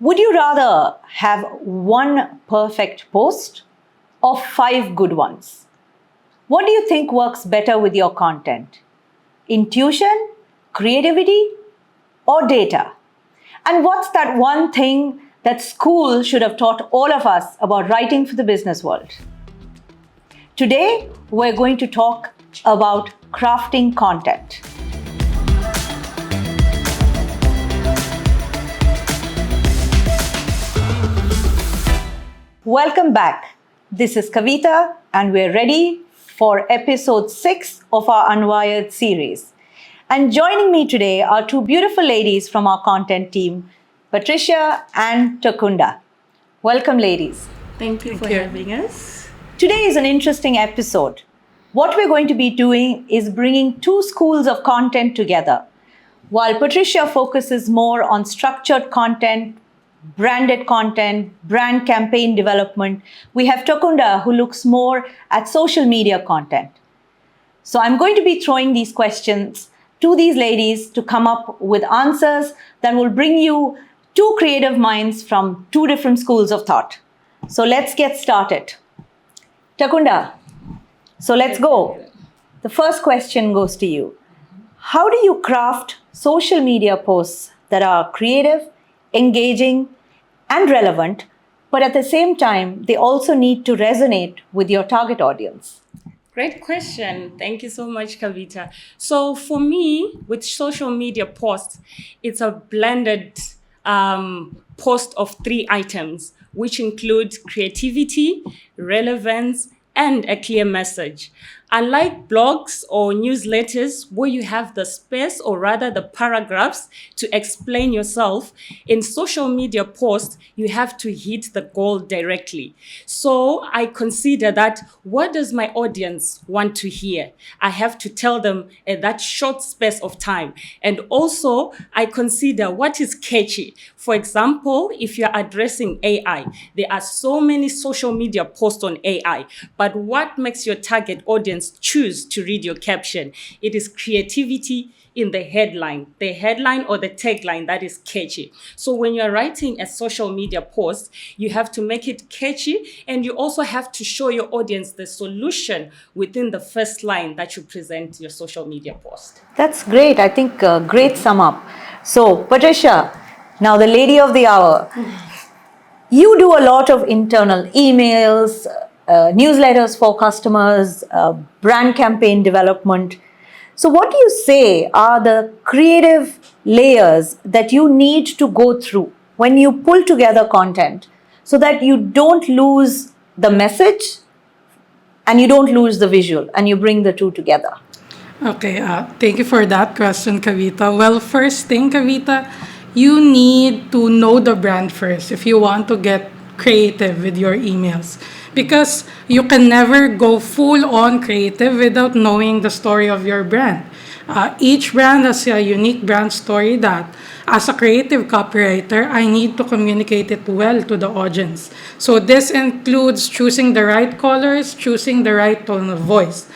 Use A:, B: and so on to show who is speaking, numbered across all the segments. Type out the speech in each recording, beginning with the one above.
A: Would you rather have one perfect post or 5 good ones? What do you think works better with your content? Intuition, creativity, or data? And what's that one thing that school should have taught all of us about writing for the business world? Today, we're going to talk about crafting content. Welcome back. This is Kavitha, and we're ready for episode 6 of our Unwired series. And joining me today are two beautiful ladies from our content team, Patricia and Takunda. Welcome, ladies.
B: Thank you for having us.
A: Today is an interesting episode. What we're going to be doing is bringing two schools of content together. While Patricia focuses more on structured content, branded content, brand campaign development, we have Takunda, who looks more at social media content. So I'm going to be throwing these questions to these ladies to come up with answers that will bring you two creative minds from two different schools of thought. So let's get started. Takunda, so let's go. The first question goes to you. How do you craft social media posts that are creative, engaging, and relevant, but at the same time, they also need to resonate with your target audience?
B: Great question. Thank you so much, Kavitha. So for me, with social media posts, it's a blended post of 3 items, which include creativity, relevance, and a clear message. Unlike blogs or newsletters where you have the space or rather the paragraphs to explain yourself, in social media posts, you have to hit the goal directly. So I consider that what does my audience want to hear? I have to tell them in that short space of time. And also I consider what is catchy. For example, if you're addressing AI, there are so many social media posts on AI, but what makes your target audience choose to read your caption? It is creativity in the headline or the tagline that is catchy. So when you're writing a social media post, you have to make it catchy, and you also have to show your audience the solution within the first line that you present your social media post.
A: That's great. I think great sum up. So Patricia, now the lady of the hour. You do a lot of internal emails, newsletters for customers, brand campaign development. So what do you say are the creative layers that you need to go through when you pull together content so that you don't lose the message and you don't lose the visual and you bring the two together?
C: Okay, thank you for that question, Kavitha. Well, first thing, Kavitha, you need to know the brand first if you want to get creative with your emails. Because you can never go full-on creative without knowing the story of your brand. Each brand has a unique brand story that, as a creative copywriter, I need to communicate it well to the audience. So this includes choosing the right colors, choosing the right tone of voice.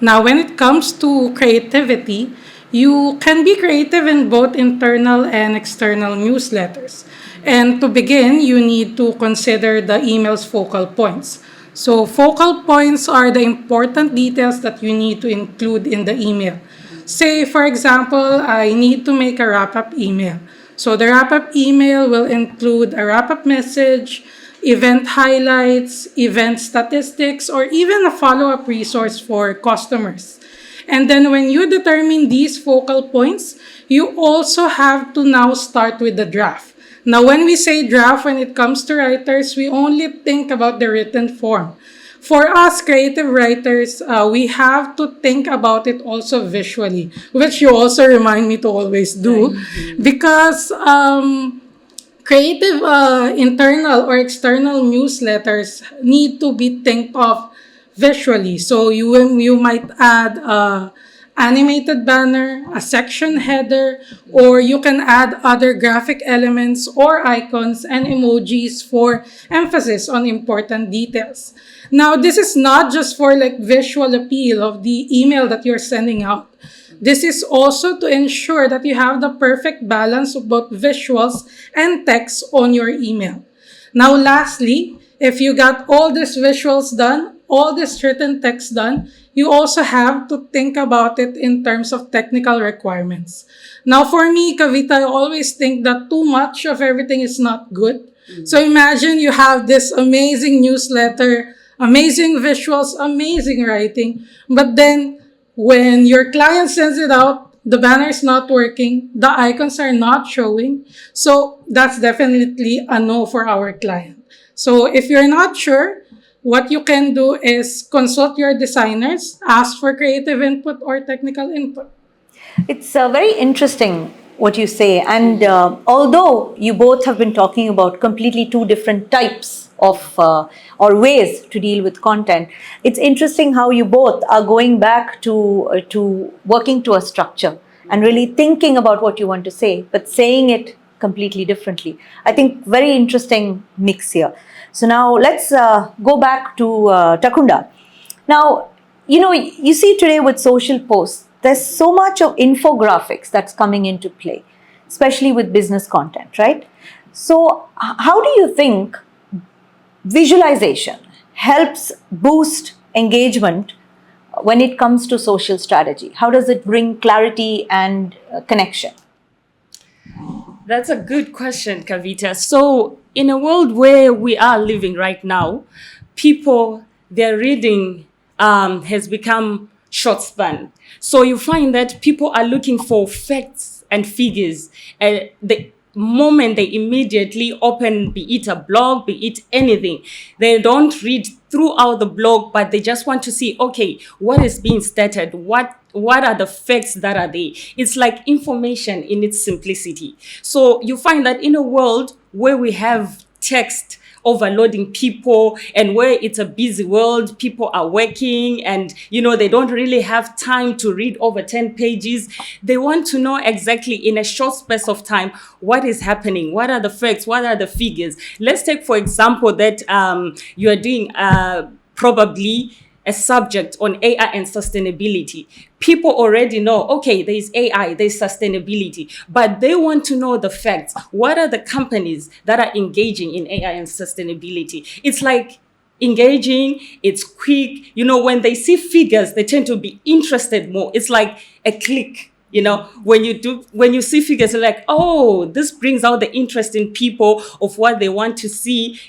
C: Now, when it comes to creativity, you can be creative in both internal and external newsletters. And to begin, you need to consider the email's focal points. So focal points are the important details that you need to include in the email. Say, for example, I need to make a wrap-up email. So the wrap-up email will include a wrap-up message, event highlights, event statistics, or even a follow-up resource for customers. And then when you determine these focal points, you also have to now start with the draft. Now, when we say draft, when it comes to writers, we only think about the written form. For us creative writers, we have to think about it also visually, which you also remind me to always do. Because creative internal or external newsletters need to be think of visually. So you might add animated banner, a section header, or you can add other graphic elements or icons and emojis for emphasis on important details. Now, this is not just for like visual appeal of the email that you're sending out, This is also to ensure that you have the perfect balance of both visuals and text on your email. Now, lastly, if you got all these visuals done, all this written text done, you also have to think about it in terms of technical requirements. Now, for me, Kavita, I always think that too much of everything is not good. So imagine you have this amazing newsletter, amazing visuals, amazing writing, but then when your client sends it out, the banner is not working, the icons are not showing. So that's definitely a no for our client. So if you're not sure, what you can do is consult your designers, ask for creative input or technical input.
A: It's very interesting what you say. And although you both have been talking about completely two different types of or ways to deal with content, it's interesting how you both are going back to working to a structure and really thinking about what you want to say, but saying it completely differently. I think very interesting mix here. So now let's go back to Takunda. Now, you see today with social posts, there's so much of infographics that's coming into play, especially with business content, right? So, how do you think visualization helps boost engagement when it comes to social strategy? How does it bring clarity and connection?
B: That's a good question, Kavita. So, in a world where we are living right now, people, their reading has become short span. So, you find that people are looking for facts and figures. The moment they immediately open, be it a blog, be it anything, they don't read throughout the blog, but they just want to see, okay, what is being stated, what are the facts that are there. It's like information in its simplicity. So you find that in a world where we have text overloading people and where it's a busy world, people are working and they don't really have time to read over 10 pages. They want to know exactly in a short space of time what is happening, what are the facts, what are the figures. Let's take for example that you are doing probably a subject on AI and sustainability. People already know, okay, there's AI, there's sustainability, but they want to know the facts. What are the companies that are engaging in AI and sustainability? It's like engaging, it's quick. When they see figures, they tend to be interested more. It's like a click. When you see figures, you're like, oh, this brings out the interest in people of what they want to see.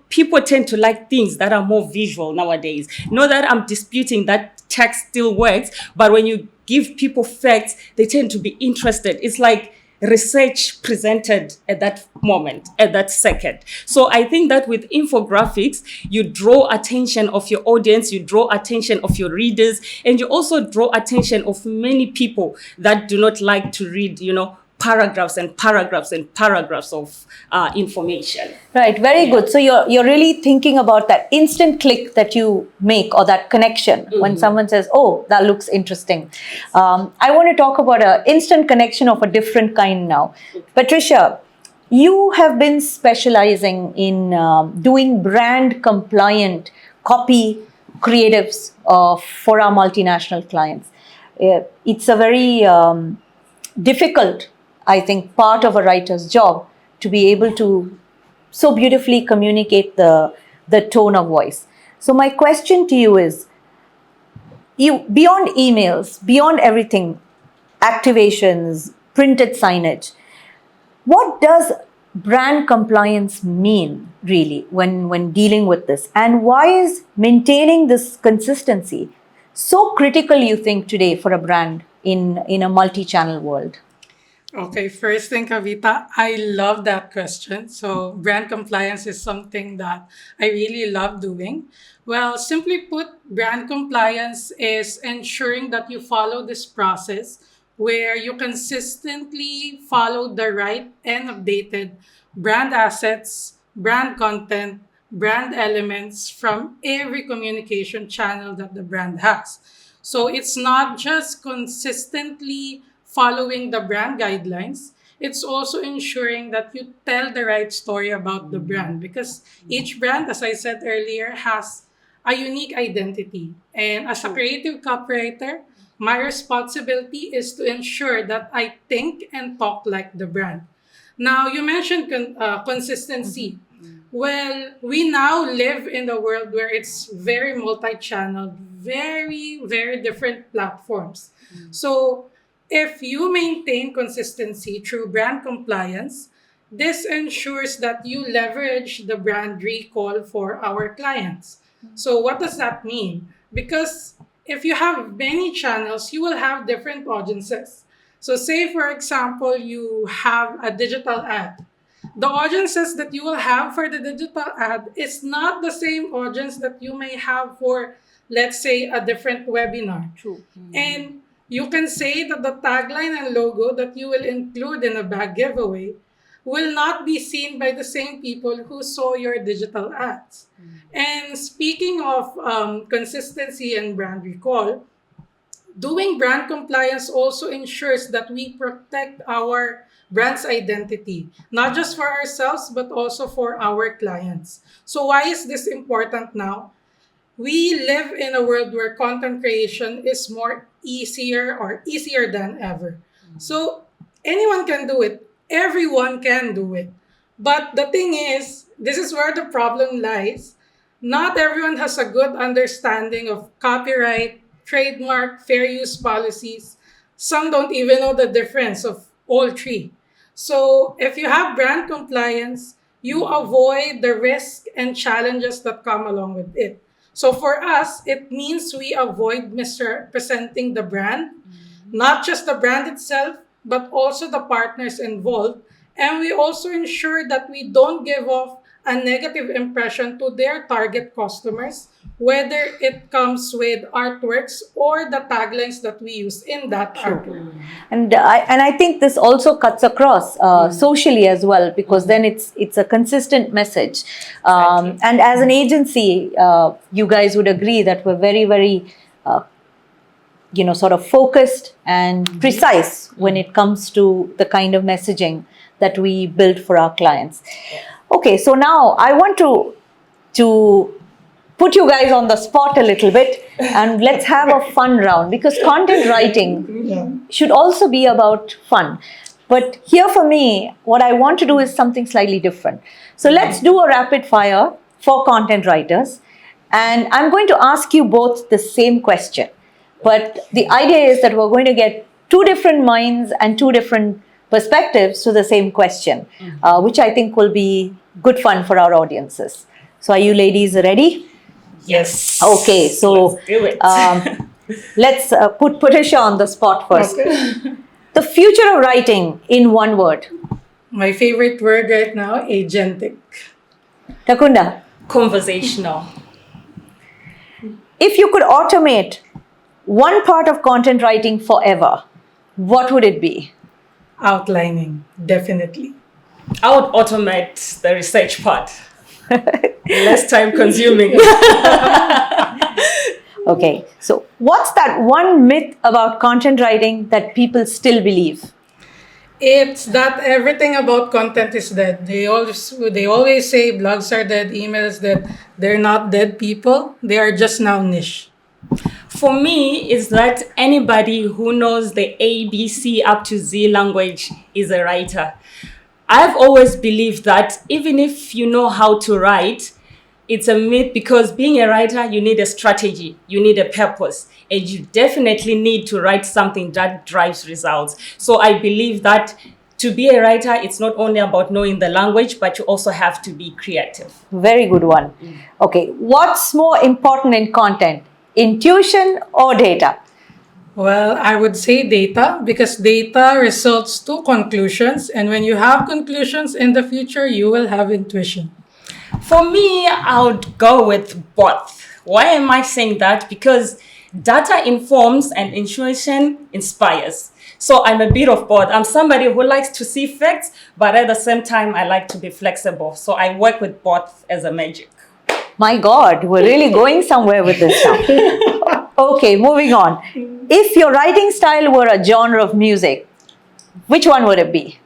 B: People tend to like things that are more visual nowadays. Not that I'm disputing that text still works, but when you give people facts, they tend to be interested. It's like research presented at that moment, at that second. So I think that with infographics, you draw attention of your audience, you draw attention of your readers, and you also draw attention of many people that do not like to read, paragraphs and paragraphs and paragraphs of information.
A: Right, very good. So you're really thinking about that instant click that you make or that connection when someone says, "Oh, that looks interesting." I want to talk about an instant connection of a different kind now. Patricia, you have been specializing in doing brand compliant copy creatives for our multinational clients. It's a very difficult, I think, part of a writer's job to be able to so beautifully communicate the tone of voice. So my question to you is, beyond emails, beyond everything, activations, printed signage, what does brand compliance mean really when dealing with this? And why is maintaining this consistency so critical, you think, today for a brand in a multi-channel world?
C: Okay, first thing, Kavita, I love that question. So, brand compliance is something that I really love doing. Well, simply put, brand compliance is ensuring that you follow this process where you consistently follow the right and updated brand assets, brand content, brand elements from every communication channel that the brand has. So it's not just consistently following the brand guidelines, it's also ensuring that you tell the right story about the brand because each brand, as I said earlier, has a unique identity. And as a creative copywriter, my responsibility is to ensure that I think and talk like the brand. Now, you mentioned consistency. Well, we now live in a world where it's very multi-channel, very, very different platforms. So, if you maintain consistency through brand compliance, this ensures that you leverage the brand recall for our clients. So, what does that mean? Because if you have many channels, you will have different audiences. So, say for example, you have a digital ad. The audiences that you will have for the digital ad is not the same audience that you may have for, let's say, a different webinar.
A: True.
C: And you can say that the tagline and logo that you will include in a bag giveaway will not be seen by the same people who saw your digital ads. And speaking of consistency and brand recall, doing brand compliance also ensures that we protect our brand's identity, not just for ourselves, but also for our clients. So, why is this important now? We live in a world where content creation is more easier than ever. So, anyone can do it, everyone can do it. But the thing is, this is where the problem lies. Not everyone has a good understanding of copyright, trademark, fair use policies. Some don't even know the difference of all three. So, if you have brand compliance, you avoid the risk and challenges that come along with it. So, for us, it means we avoid misrepresenting the brand, not just the brand itself, but also the partners involved. And we also ensure that we don't give off a negative impression to their target customers, whether it comes with artworks or the taglines that we use in that artwork.
A: And I think this also cuts across socially as well, because then it's a consistent message. And as an agency, you guys would agree that we're very, very sort of focused and precise when it comes to the kind of messaging that we build for our clients. Okay, so now I want to put you guys on the spot a little bit, and let's have a fun round, because content writing should also be about fun. But here for me, what I want to do is something slightly different. So let's do a rapid fire for content writers, and I'm going to ask you both the same question. But the idea is that we're going to get two different minds and two different perspectives to the same question, which I think will be good fun for our audiences. So are you ladies ready?
B: Yes.
A: Okay, so
B: let's do it.
A: let's put Patricia on the spot first.
C: Okay.
A: The future of writing in one word.
C: My favorite word right now, agentic.
A: Takunda,
B: Conversational.
A: if you could automate one part of content writing forever, what would it be?
C: Outlining, definitely.
B: I would automate the research part. Less time consuming.
A: Okay, so what's that one myth about content writing that people still believe?
C: It's that everything about content is dead. They always say blogs are dead, emails dead. They're not dead people. They are just now niche.
B: For me, it's that anybody who knows the ABC up to Z language is a writer. I've always believed that even if you know how to write, it's a myth, because being a writer, you need a strategy, you need a purpose, and you definitely need to write something that drives results. So I believe that to be a writer, it's not only about knowing the language, but you also have to be creative.
A: Very good one. Okay, what's more important in content? Intuition or data?
C: Well, I would say data, because data results to conclusions. And when you have conclusions in the future, you will have intuition.
B: For me, I would go with both. Why am I saying that? Because data informs and intuition inspires. So I'm a bit of both. I'm somebody who likes to see facts, but at the same time, I like to be flexible. So I work with both as a magic.
A: My God, we're really going somewhere with this now. Okay, moving on. If your writing style were a genre of music, which one would it be?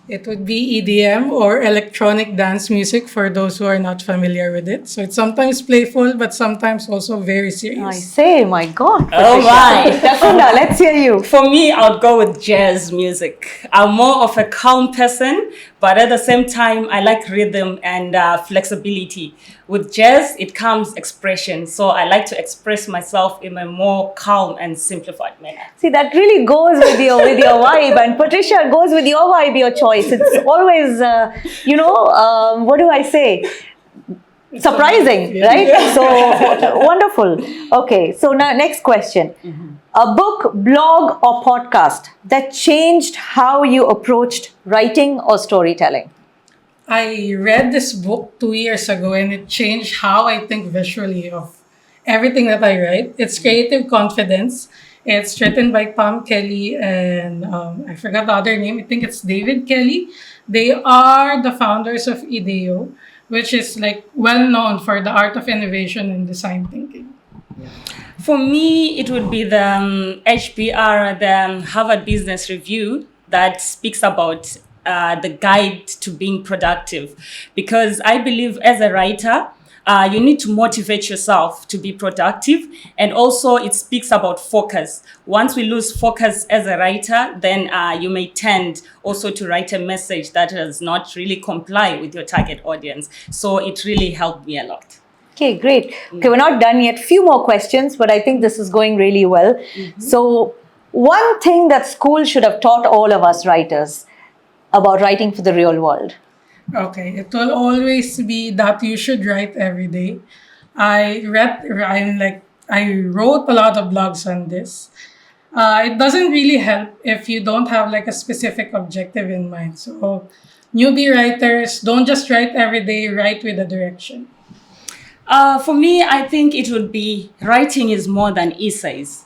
C: It would be EDM or electronic dance music for those who are not familiar with it. So it's sometimes playful, but sometimes also very
A: I
C: serious.
A: say, my God.
B: Oh my.
A: Dakunda, let's hear you.
B: For me, I would go with jazz music. I'm more of a calm person, but at the same time, I like rhythm and flexibility. With jazz, it comes expression. So I like to express myself in a more calm and simplified manner.
A: See, that really goes with your vibe, and Patricia goes with your vibe, your choice. It's always, what do I say? Surprising, right? So wonderful. Okay, so now next question. A book, blog, or podcast that changed how you approached writing or storytelling?
C: I read this book 2 years ago and it changed how I think visually of everything that I write. It's Creative Confidence. It's written by Tom Kelly and I forgot the other name. I think it's David Kelly. They are the founders of IDEO, which is like well known for the art of innovation and design thinking.
B: For me, it would be the HBR, the Harvard Business Review, that speaks about the guide to being productive. Because I believe as a writer, you need to motivate yourself to be productive. And also it speaks about focus. Once we lose focus as a writer, then you may tend also to write a message that does not really comply with your target audience. So it really helped me a lot.
A: Okay, great. Okay, we're not done yet. Few more questions, but I think this is going really well. So, one thing that school should have taught all of us writers about writing for the real world.
C: Okay, it will always be that you should write every day. I wrote a lot of blogs on this. It doesn't really help if you don't have like a specific objective in mind. So, newbie writers, don't just write every day, write with a direction.
B: For me, I think it would be writing is more than essays.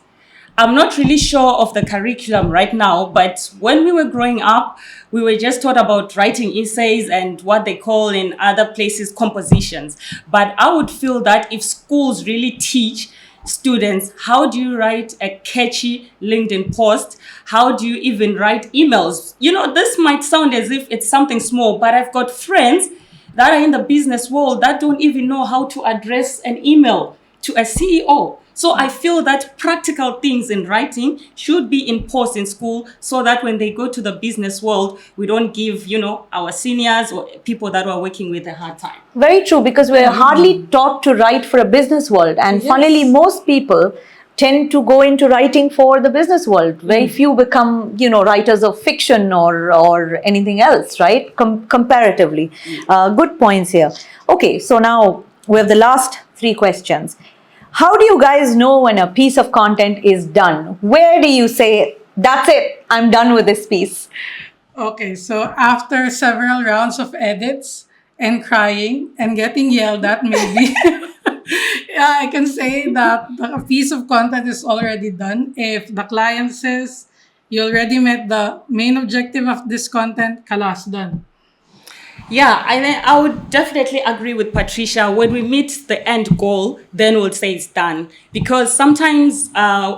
B: I'm not really sure of the curriculum right now, but when we were growing up, we were just taught about writing essays and what they call in other places compositions. But I would feel that if schools really teach students how do you write a catchy LinkedIn post, how do you even write emails? This might sound as if it's something small, but I've got friends that are in the business world that don't even know how to address an email to a CEO. So I feel that practical things in writing should be imposed in school so that when they go to the business world, we don't give, our seniors or people that we're working with a hard time.
A: Very true, because we're hardly taught to write for a business world. And funnily, most people tend to go into writing for the business world. Very few become, writers of fiction or anything else, right? Comparatively. Good points here. Okay, so now we have the last 3 questions. How do you guys know when a piece of content is done? Where do you say, that's it, I'm done with this piece?
C: Okay, so after several rounds of edits and crying and getting yelled at, maybe, yeah, I can say that a piece of content is already done. If the client says, you already met the main objective of this content, kalas, done.
B: Yeah, I would definitely agree with Patricia. When we meet the end goal, then we'll say it's done. Because sometimes,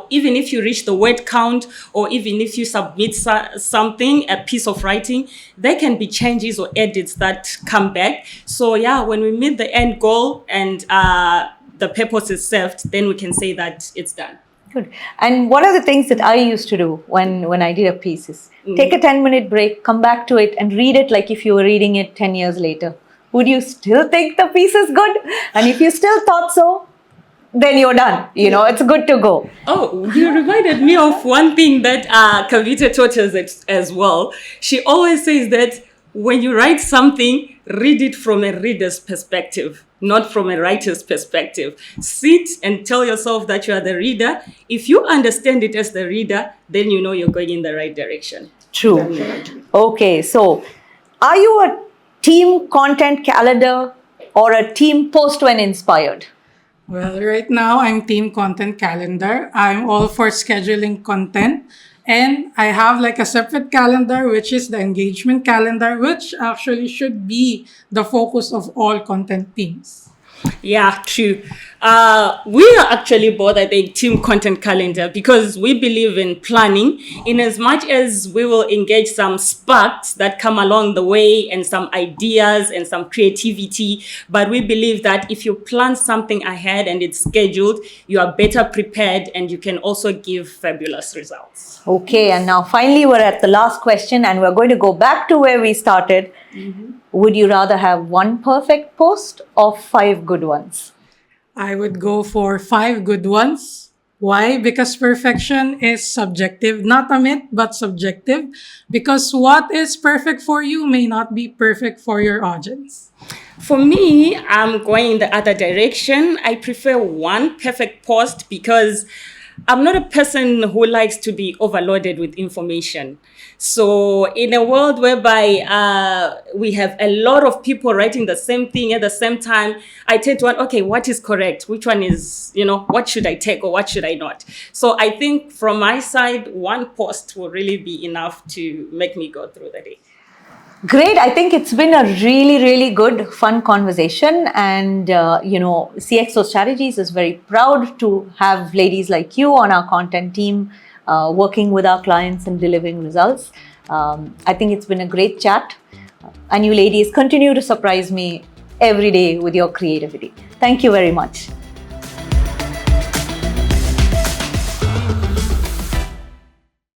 B: even if you reach the word count, or even if you submit something, a piece of writing, there can be changes or edits that come back. So yeah, when we meet the end goal and the purpose is served, then we can say that it's done.
A: Good. And one of the things that I used to do when I did a piece is take a 10-minute break, come back to it and read it like if you were reading it 10 years later. Would you still think the piece is good? And if you still thought so, then you're done. It's good to go.
B: Oh, you reminded me of one thing that Kavitha taught us as well. She always says that when you write something, read it from a reader's perspective, not from a writer's perspective. Sit and tell yourself that you are the reader. If you understand it as the reader, then you know you're going in the right direction.
A: True. Okay, so are you a team content calendar or a team post when inspired?
C: Well, right now I'm team content calendar. I'm all for scheduling content. And I have like a separate calendar, which is the engagement calendar, which actually should be the focus of all content teams.
B: Yeah, true. We are actually both, I think, team content calendar because we believe in planning in as much as we will engage some sparks that come along the way and some ideas and some creativity. But we believe that if you plan something ahead and it's scheduled, you are better prepared and you can also give fabulous results.
A: Okay, and now finally we're at the last question and we're going to go back to where we started. Would you rather have one perfect post or 5 good ones?
C: I would go for 5 good ones. Why? Because perfection is subjective, not a myth, but subjective. Because what is perfect for you may not be perfect for your audience.
B: For me, I'm going in the other direction. I prefer one perfect post because I'm not a person who likes to be overloaded with information. So in a world whereby we have a lot of people writing the same thing at the same time, I tend to want, okay, what is correct? Which one is, what should I take or what should I not? So I think from my side, one post will really be enough to make me go through the day.
A: Great. I think it's been a really, really good, fun conversation. And, CXO Strategies is very proud to have ladies like you on our content team working with our clients and delivering results. I think it's been a great chat. And you ladies continue to surprise me every day with your creativity. Thank you very much.